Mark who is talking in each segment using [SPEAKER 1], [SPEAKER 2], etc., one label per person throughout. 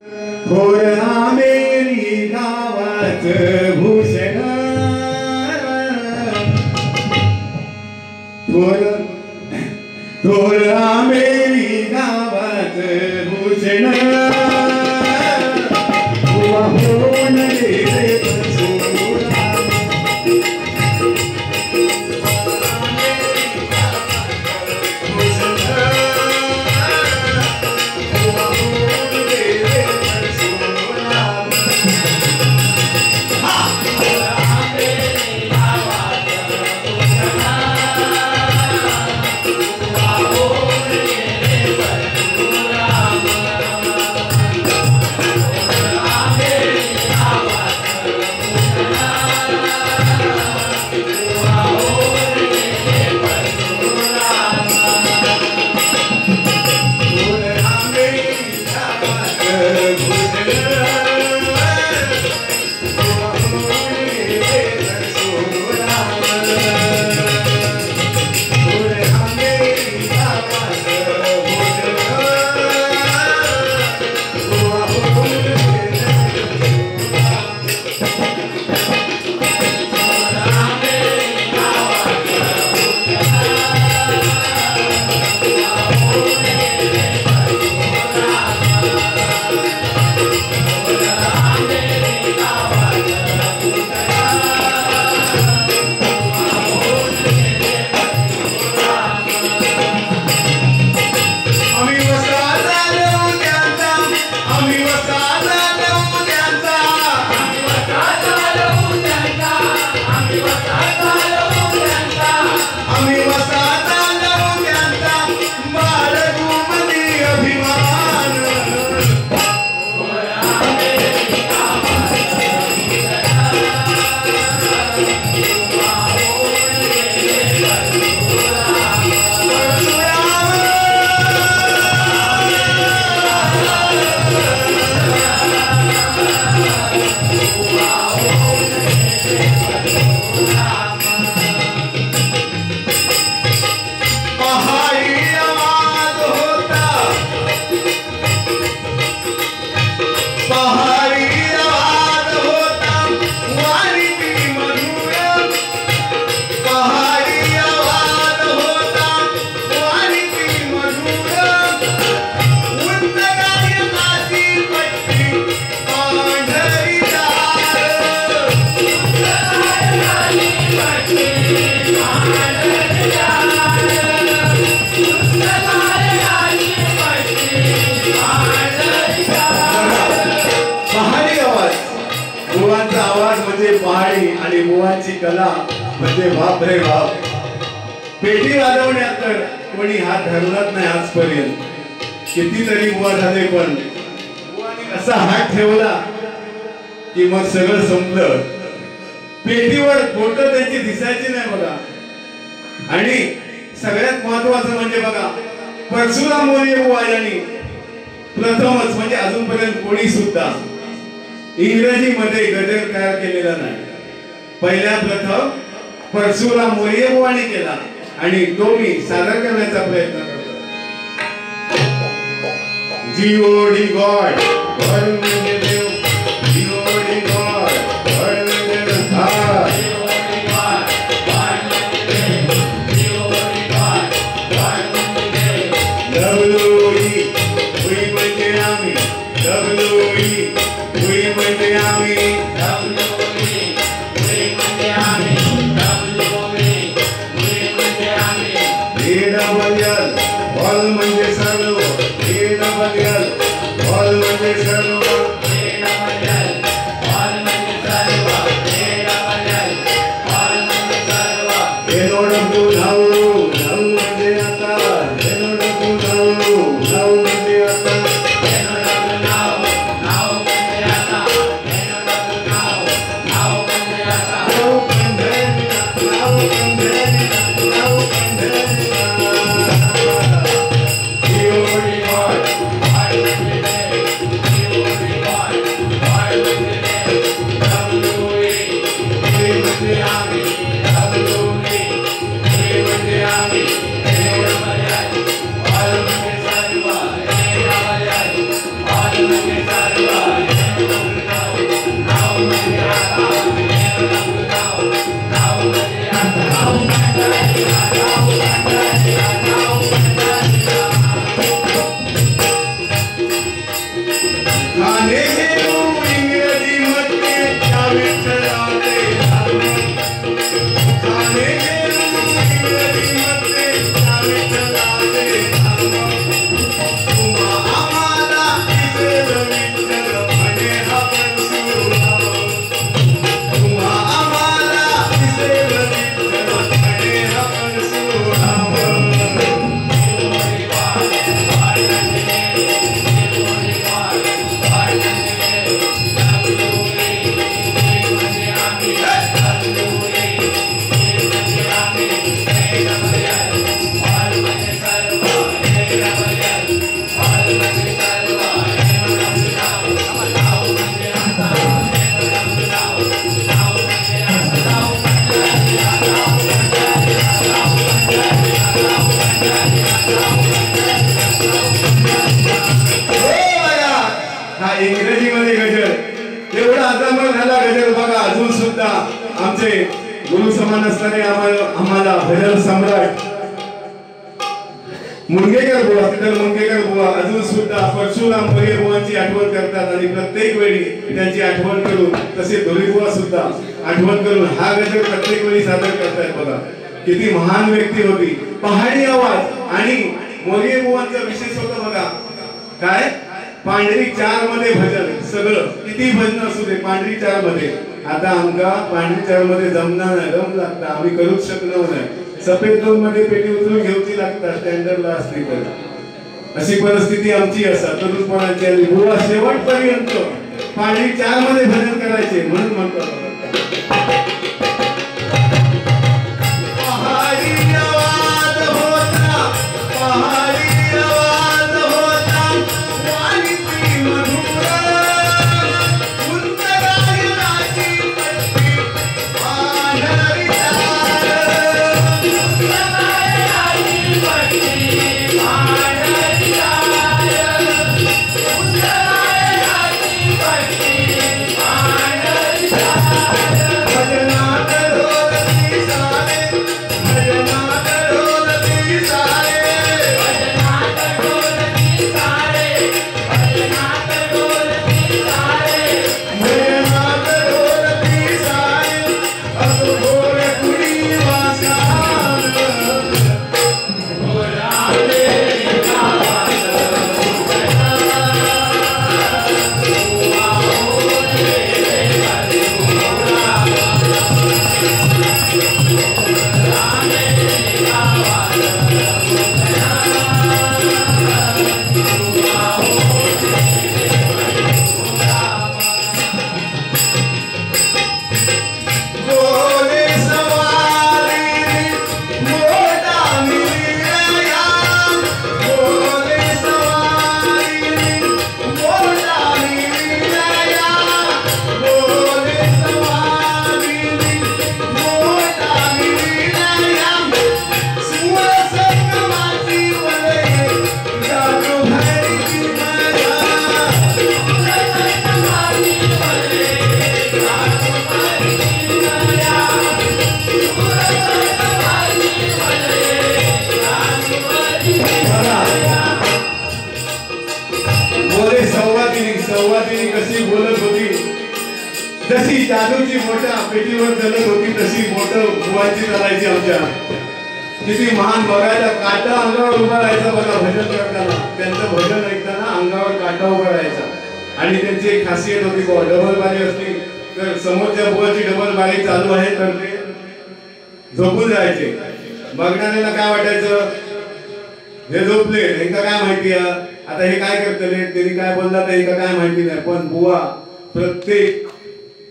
[SPEAKER 1] थोर आंबेरी गावात भूषण थोर आंबेरी गावात भूषण होऊन गेले पहाडी आणि मुवाची कला म्हणजे बाप रे बाप. पेटी वाजवण्यात तर कोणी हात धरलाच नाही आजपर्यंत. कितीतरी मुवा झाले पण मुवाने असा हात ठेवला की मग सगळं संपलं. पेटीवर फोटो त्यांची दिसायची नाही बघा. आणि सगळ्यात महत्वाचं म्हणजे बघा परशुराम मोरे बुवायांनी प्रथमच म्हणजे अजूनपर्यंत कोणी सुद्धा इंग्रजीमध्ये गजल तयार केलेला नाही. पहिल्या प्रथम परशुराम मोरे बुवाने केला आणि तो मी सादर करण्याचा प्रयत्न करतो. जीओडी गॉड गॉड म्हणजे देव. जीओडी गॉड गॉड म्हणजे हा. जीओडी गॉड गॉड म्हणजे देव. जीओडी गॉड गॉड म्हणजे देव. डब्ल्यूई वी म्हणजे आम्ही. डब्ल्यूई वी म्हणजे आम्ही. डब्ल्यूई वी म्हणजे आम्ही. डब्ल्यूई वी म्हणजे आम्ही. डीडब्ल्यूएल ऑल म्हणजे सर्व. डीडब्ल्यूएल ऑल म्हणजे सर्व. डीडब्ल्यूएल ऑल म्हणजे सर्व. डीडब्ल्यूएल ऑल म्हणजे सर्व. एनओडब्ल्यू नाऊ नाऊ म्हणजे आता. एनओडब्ल्यू नाऊ नाऊ म्हणजे आता. एनओडब्ल्यू नाऊ नाऊ म्हणजे आता. एनओडब्ल्यू नाऊ नाऊ म्हणजे आता. Now Pandhari now Pandhari now Pandhari. GOD God God म्हणजे देव. जीओडी इंग्रजीमध्ये गजल एवढा आदमर झाला गजल बघा अजून सुद्धा आमचे गुरु समान असणारे आम्हाला भजन सम्राट मुनगेकर बुवा तिथं मुनगेकर बुवा अजून सुद्धा परशुराम मोरे बुवांची आठवण करतात आणि प्रत्येक वेळी त्यांची आठवण करून तसे धोरी बुवा सुद्धा आठवण करून हा गजल प्रत्येक वेळी सादर करतात बघा किती महान व्यक्ती होती पहाडी आवाज आणि मोरे बुवांचा विशेष होता बघा काय पांढरी 4 मध्ये भजन सगळं किती भजन असू दे पांढरी 4 मध्ये आता आमका पांढरी 4 मध्ये जमणार नाही दम लागता आम्ही करूच शकलो नाही सफेद 2 मध्ये पेटी उचलून घेऊची लागतात स्टँडर्डला असते तर अशी परिस्थिती आमची असा तरुणपणाची आणि बुवा शेवटपर्यंत पांढरी 4 मध्ये भजन करायचे म्हणून म्हणतो संवादिनी कशी बोलत होती जशी जादूची मोठ्या पेटीवर चलत होती तशी मोठं बुवाची चालायची आमच्या किती महान बघायला काटा अंगावर उभा राहायचा बघा भजन करताना त्यांचं भजन ऐकताना अंगावर काटा उभा राहायचा आणि त्यांची एक खासियत होती बुवा डबल बारी असली तर समोरच्या बुवाची डबल बारी चालू आहे तर ते झोपून जायचे बघणाऱ्याला काय वाटायचं हे झोपले यांना काय माहिती आहे आता हे काय करतले त्यांनी काय बोलला तर काय माहिती नाही पण बुवा प्रत्येक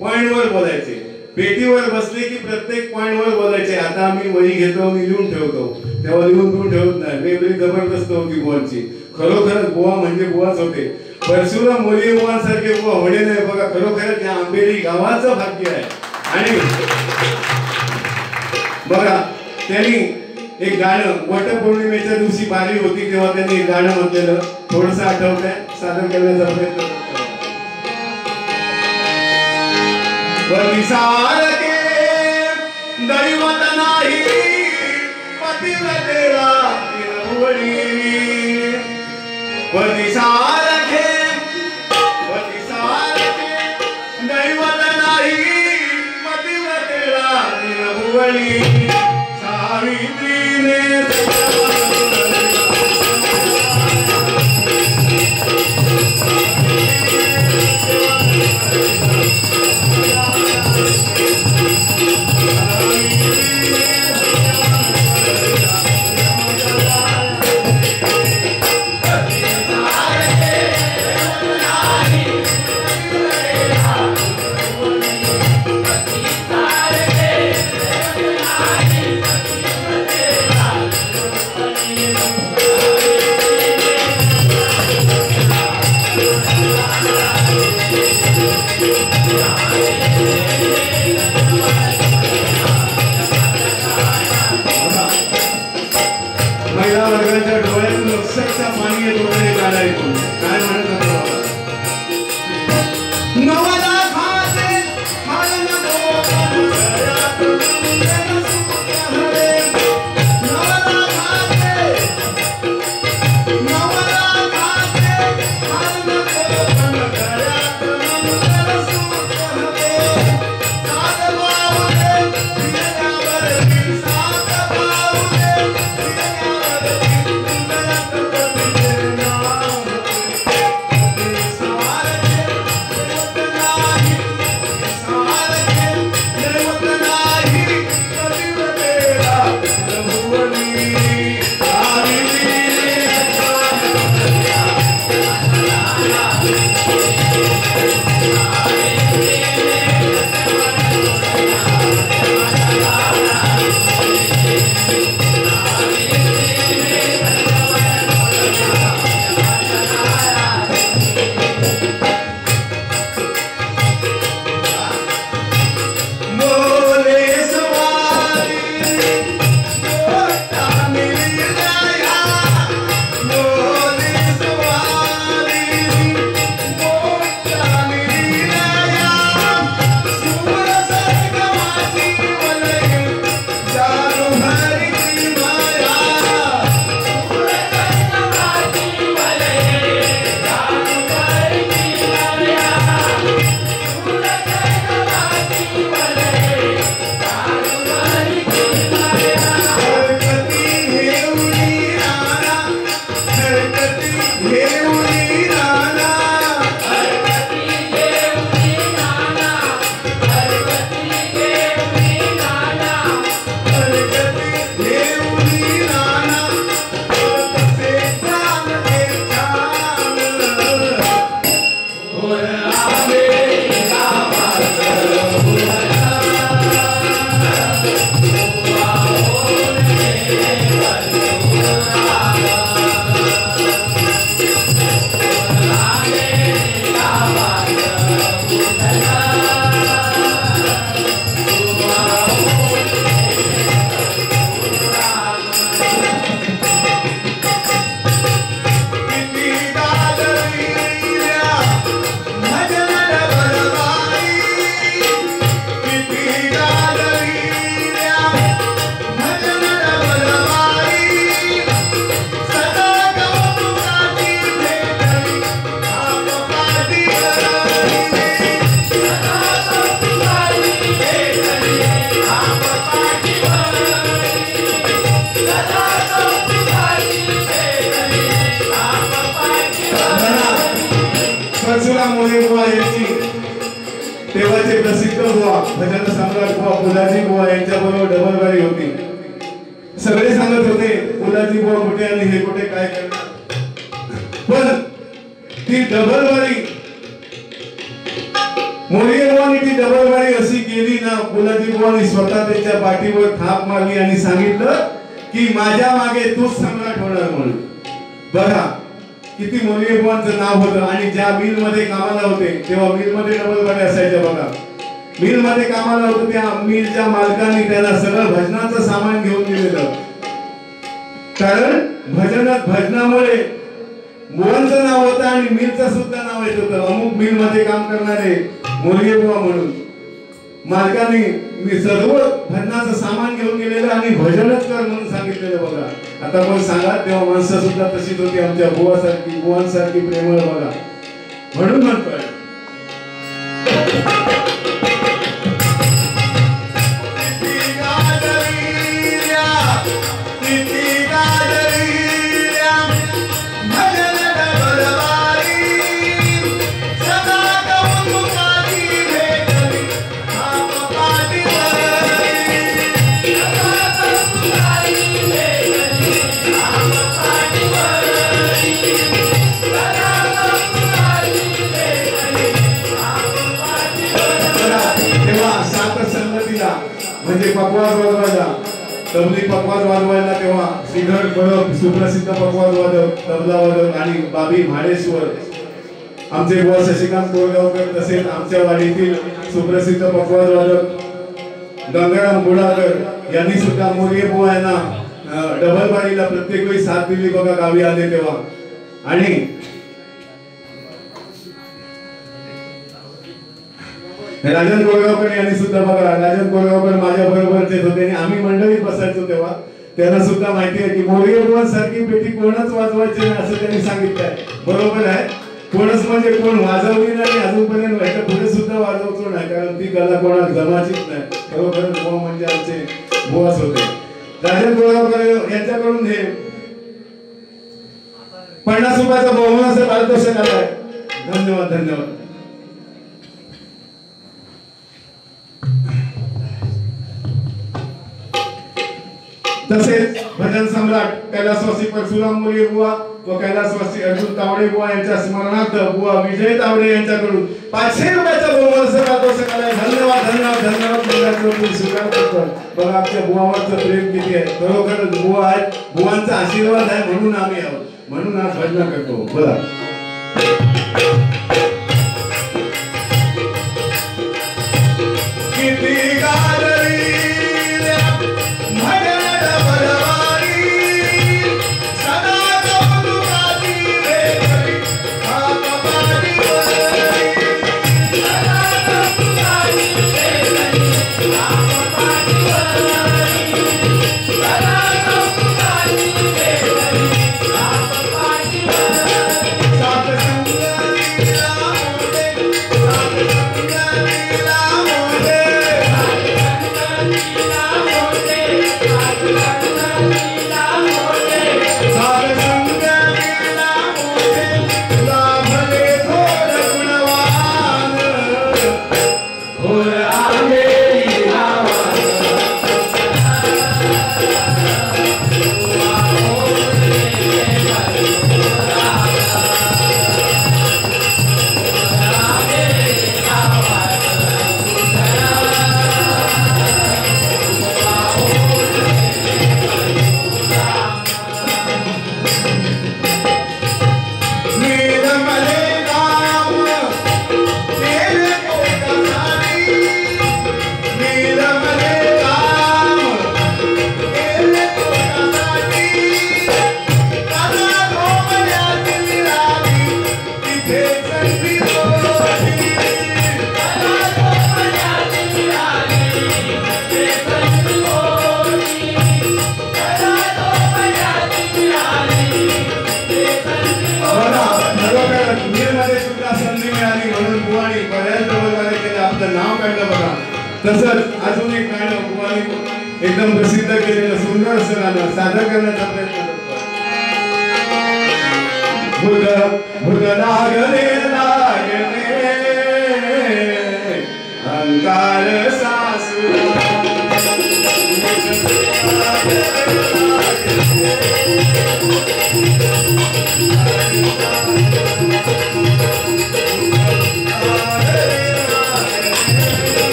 [SPEAKER 1] पॉइंटवर बोलायचे पेटीवर बसले की प्रत्येक पॉइंटवर बोलायचे आता आम्ही वही घेतो आणि लिहून ठेवतो तेव्हा लिहून ठेवत नाही वेगळी जबरदस्त होती बुवांची खरोखरच बुवा म्हणजे बुवाच होते परशुराम मोरे बुवांसारखे बुवा होणे नाही बघा खरोखरच या आंबेरी गावाचं भाग्य आहे आणि बघा त्यांनी एक गाणं वटपौर्णिमेच्या दिवशी बारी होती तेव्हा त्यांनी एक गाणं म्हटलेलं थोडंसं आठवतंय सादर करण्याचा प्रयत्न करतो वनिसारखे दैवत नाही पतिव्रतेला निरवणी वनिसारखे दैवत नाही पतिव्रतेला निरवणी सावित्रीने महिला वर्गाच्या डोळ्यातून अक्षरशः पाणी येत होते गाणं ऐकून. काय म्हणत होते बाबा? नवला खाते मालन
[SPEAKER 2] तेव्हाचे प्रसिद्ध बुवा भजन सम्राट बुवा पुलाजी बुवा यांच्याबरोबर डबलवारी होती. सगळे सांगत होते पुलाजी बुवा कुठे आणि हे कुठे काय करणार. पण ती डबलवारी मोरिये बुवांनी ती डबलवारी अशी केली ना, पुलाजी बुवांनी स्वतः त्यांच्या पाठीवर थाप मारली आणि सांगितलं की माझ्या मागे तूच सम्राट होणार म्हणून. बघा किती मोरिये बुवांचं नाव होतं. आणि ज्या मिल मध्ये कामाला होते तेव्हा मिल मध्ये डबलवारी असायच्या. बघा मिल मध्ये कामाला होते त्या मिलच्या मालकांनी त्याला सगळं भजनाचं सामान घेऊन दिलेलं. कारण भजनामुळे बुवांचं नाव होतं आणि मिलचं सुद्धा नाव येत होतं. अमुक मिल मध्ये काम करणारे मोरिये बुवा म्हणून. मालकाने मी सर्व भजनाचं सामान घेऊन गेलेलं आणि भजनच कर म्हणून सांगितलेलं बघा. आता पण सांगा, तेव्हा माणसं सुद्धा तशीच होती, आमच्या बुवासारखी बुवांसारखी प्रेमळ बघा. म्हणून म्हणतोय म्हणजे पकवाज वाजवायला, तबली पकवाज वाजवायला तेव्हा श्रीधर परब सुप्रसिद्ध पकवाज वादक, तबला वादक आणि बाबी म्हाडेश्वर आमचे बुवा शशिकांत कोरगावकर, तसेच आमच्या वाडीतील सुप्रसिद्ध पकवाज वादक गंगाराम गुडाकर यांनी सुद्धा मोरे बुवा यांना डबलबारीला प्रत्येक वेळी साथ दिली बघा गावी आले तेव्हा. आणि राजन कोरगावकर यांनी सुद्धा बघा, राजन कोरगावकर माझ्या बरोबरचेच होते आणि आम्ही मंडळीत बसायचो तेव्हा. त्यांना सुद्धा माहिती आहे की मोरगे बुवांसारखी पेटी कोणच वाजवायची नाही असं त्यांनी सांगितलंय. बरोबर आहे, कोणच म्हणजे कोण वाजवली नाही अजूनपर्यंत, व्हायच्या पुढे सुद्धा वाजवतो नाही, कारण ती कला कोणाला जमाचीच नाही. खरोखरच बुवा म्हणजे आमचे बुवाच होते. राजन कोरगावकर यांच्याकडून हे 50 रुपयाचा बहुमान असं पारितोषिक आलाय. धन्यवाद धन्यवाद. तसेच भजन सम्राट कैलासवासी परशुराम मोरे बुवा व कैलासवासी अर्जुन तावडे बुवा यांच्या स्मरणार्थ बुवा विजय तावडे यांच्याकडून 500 रुपयाचा बहुमान पारितोषिक आलाय. धन्यवाद धन्यवाद धन्यवाद. स्वीकार करतो. बघा आमच्या बुवावरचं प्रेम किती आहे. खरोखरच बुवा आहेत, बुवांचा आशीर्वाद आहे म्हणून आम्ही आहोत, म्हणून आज भजन करतो. बोला तसंच अजून एक गाणं बुवानी एकदम प्रसिद्ध केलेलं सुंदर असं गाणं सादर करण्याचा प्रयत्न करतो. भुग लागले लागले अंकार सासुरा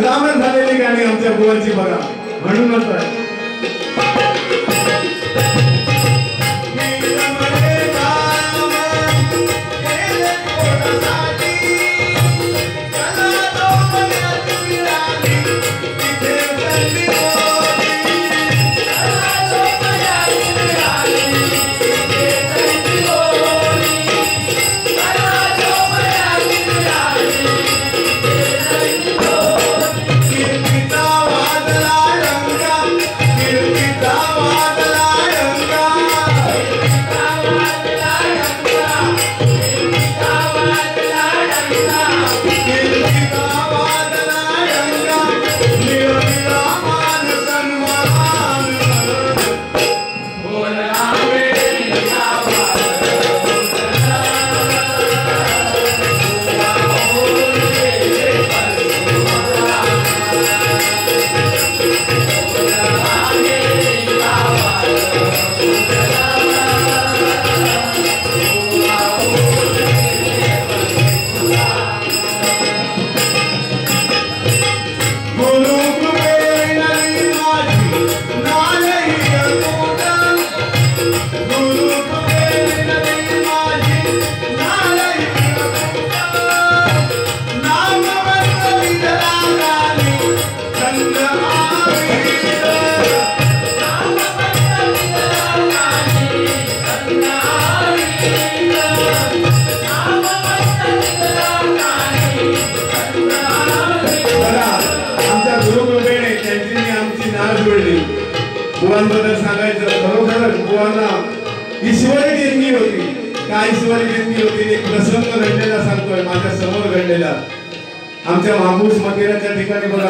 [SPEAKER 2] अजरामर झालेली गाणी आमच्या बुवांची बघा. म्हणूनच आहे बुवांबद्दल सांगायचं खरोखर बुवांना ईश्वरी देणगी होती. काय ईश्वरी देणगी होती एक प्रसंग घडलेला सांगतोय माझ्या समोर घडलेला. आमच्या महापूस मंदिराच्या ठिकाणी बघा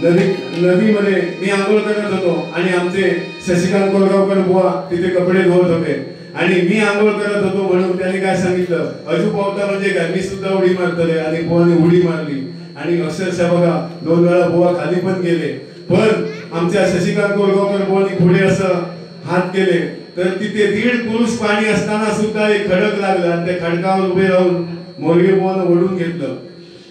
[SPEAKER 2] नदीमध्ये मी आंघोळ करत होतो आणि आमचे शशिकांत कोरगावकर बुवा तिथे कपडे धुवत होते आणि मी आंघोळ करत होतो म्हणून त्यांनी काय सांगितलं अजू पावता म्हणजे काय मी सुद्धा उडी मारतोय आणि बुवाने उडी मारली आणि अक्षरशः बघा 2 वेळा बुवा खाली पण गेले. पण आमच्या शशिकांत कोरगावकर बुवांनी पुढे असं हात केले तर तिथे 1.5 पुरुष पाणी असताना सुद्धा एक खडक लागलं आणि त्या खडकावर उभे राहून मोरगे बुवानं ओढून घेतलं.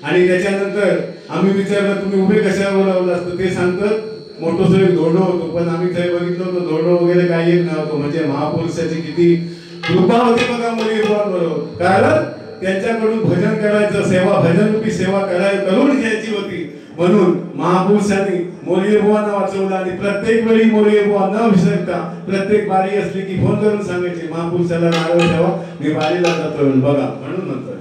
[SPEAKER 2] आणि त्याच्यानंतर आम्ही विचारलं तुम्ही उभे कशावर लावलं असतं ते सांगतात मोठं एक धोंडो होतो पण आम्ही काही बघितलं होतं धोंडो वगैरे काही एक नव्हतं. म्हणजे महापुरुषाची किती कृपा होती बघा मोरगे बुवांबरोबर. कारण त्यांच्याकडून भजन करायचं सेवा भजनरूपी सेवा करून घ्यायची होती म्हणून महापुरुषांनी मोरगे बुवांना वाचवलं आणि प्रत्येक वेळी मोरगे बुवा न विसरता प्रत्येक बारी असली की फोन करून सांगायचे महापुरुषाला नारळ ठेवा मी बारीला जातोय बघा. म्हणून म्हणतोय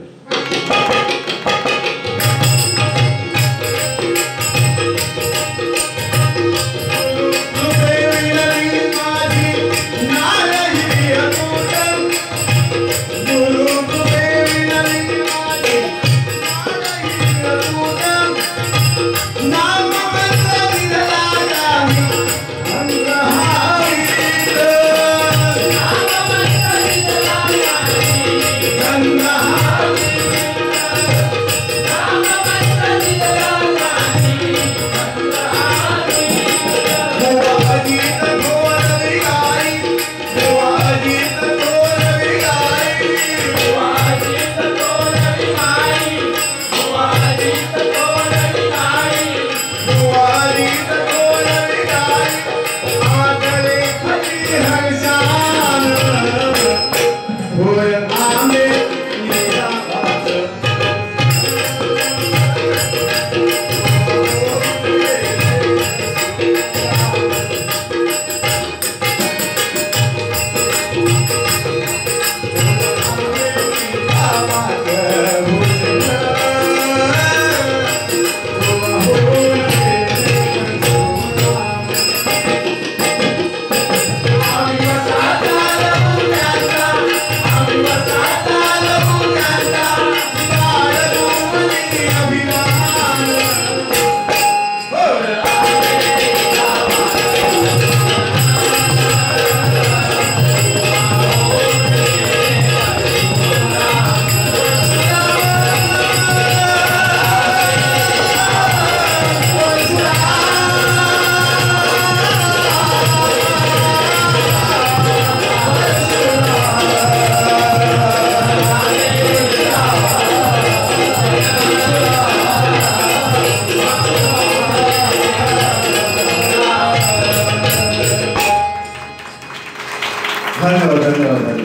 [SPEAKER 3] Nanda
[SPEAKER 2] धन्यवाद.